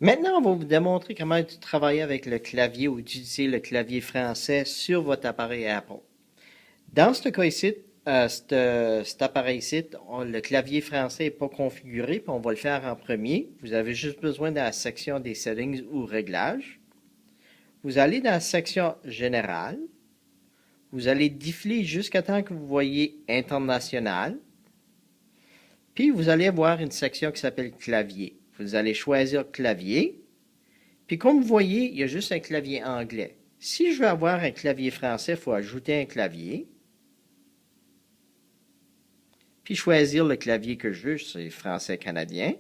Maintenant, on va vous démontrer comment travailler avec le clavier ou utiliser le clavier français sur votre appareil Apple. Dans ce cas ici, cet appareil ici, le clavier français n'est pas configuré, puis on va le faire en premier. Vous avez juste besoin de la section des settings ou réglages. Vous allez dans la section générale. Vous allez défiler jusqu'à temps que vous voyez international. Puis vous allez voir une section qui s'appelle clavier. Vous allez choisir clavier. Puis comme vous voyez, il y a juste un clavier anglais. Si je veux avoir un clavier français, il faut ajouter un clavier. Puis choisir le clavier que je veux, c'est français canadien.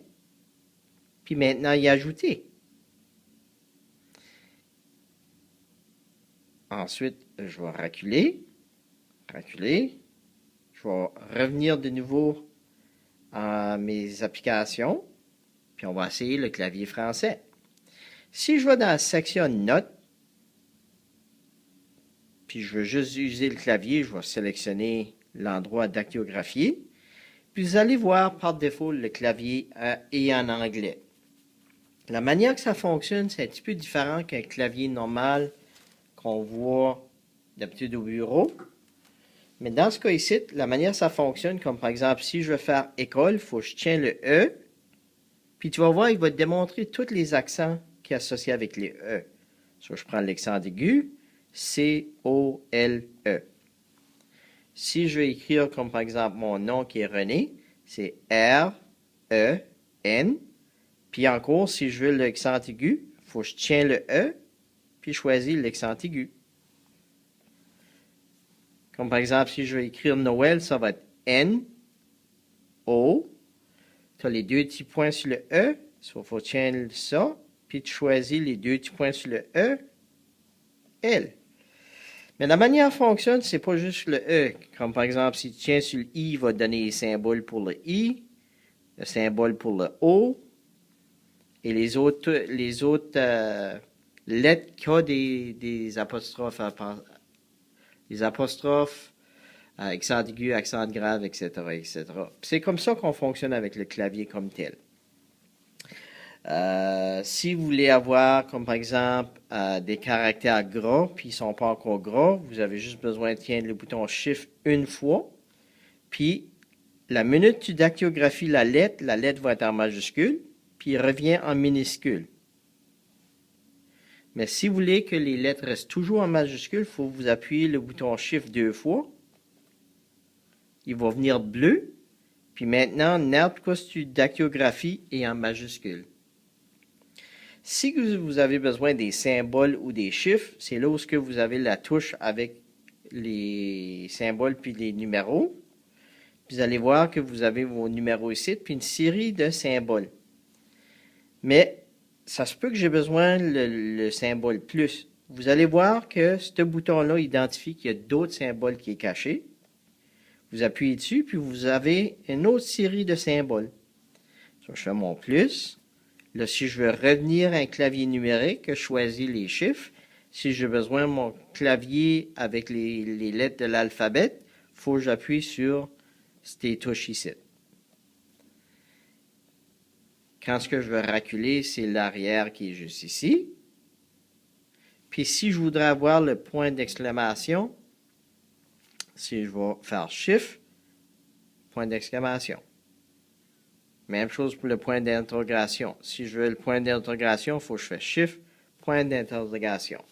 Puis maintenant y ajouter. Ensuite, je vais reculer. Je vais revenir de nouveau à mes applications. Puis on va essayer le clavier français. Si je vais dans la section Notes, puis je veux juste user le clavier, je vais sélectionner l'endroit dactylographier. Puis vous allez voir par défaut le clavier est en anglais. La manière que ça fonctionne, c'est un petit peu différent qu'un clavier normal qu'on voit d'habitude au bureau. Mais dans ce cas ici, la manière que ça fonctionne, comme par exemple, si je veux faire école, il faut que je tiens le E. Puis tu vas voir, il va te démontrer tous les accents qui sont associés avec les E. So, je prends l'accent aigu, C-O-L-E. Si je veux écrire comme par exemple mon nom qui est René, c'est R-E-N. Puis encore, si je veux l'accent aigu, il faut que je tiens le E, puis je choisis l'accent aigu. Comme par exemple, si je veux écrire Noël, ça va être N-O. Tu as les deux petits points sur le E, il faut tenir ça, puis tu choisis les deux petits points sur le E, L. Mais la manière fonctionne, c'est pas juste le E. Comme par exemple, si tu tiens sur le I, il va te donner les symboles pour le I, le symbole pour le O, et les autres lettres qui ont des apostrophes, accent aigu, accent grave, etc., etc. C'est comme ça qu'on fonctionne avec le clavier comme tel. Si vous voulez avoir, comme par exemple, des caractères gras, puis ils ne sont pas encore gras, vous avez juste besoin de tenir le bouton Shift une fois. Puis, la minute tu dactylographies la lettre va être en majuscule, puis il revient en minuscule. Mais si vous voulez que les lettres restent toujours en majuscule, il faut vous appuyer le bouton Shift deux fois. Il va venir bleu. Puis maintenant, n'importe quoi que tu dactylographies est en majuscule. Si vous avez besoin des symboles ou des chiffres, c'est là où vous avez la touche avec les symboles puis les numéros. Vous allez voir que vous avez vos numéros ici, puis une série de symboles. Mais ça se peut que j'ai besoin le symbole plus. Vous allez voir que ce bouton-là identifie qu'il y a d'autres symboles qui est caché. Vous appuyez dessus, puis vous avez une autre série de symboles. So, je fais mon plus. Là, si je veux revenir à un clavier numérique, je choisis les chiffres. Si j'ai besoin de mon clavier avec les lettres de l'alphabet, il faut que j'appuie sur ces touches ici. Quand ce que je veux reculer, c'est l'arrière qui est juste ici. Puis si je voudrais avoir le point d'exclamation, si je vais faire Shift, point d'exclamation. Même chose pour le point d'interrogation. Si je veux le point d'interrogation, il faut que je fasse Shift, point d'interrogation.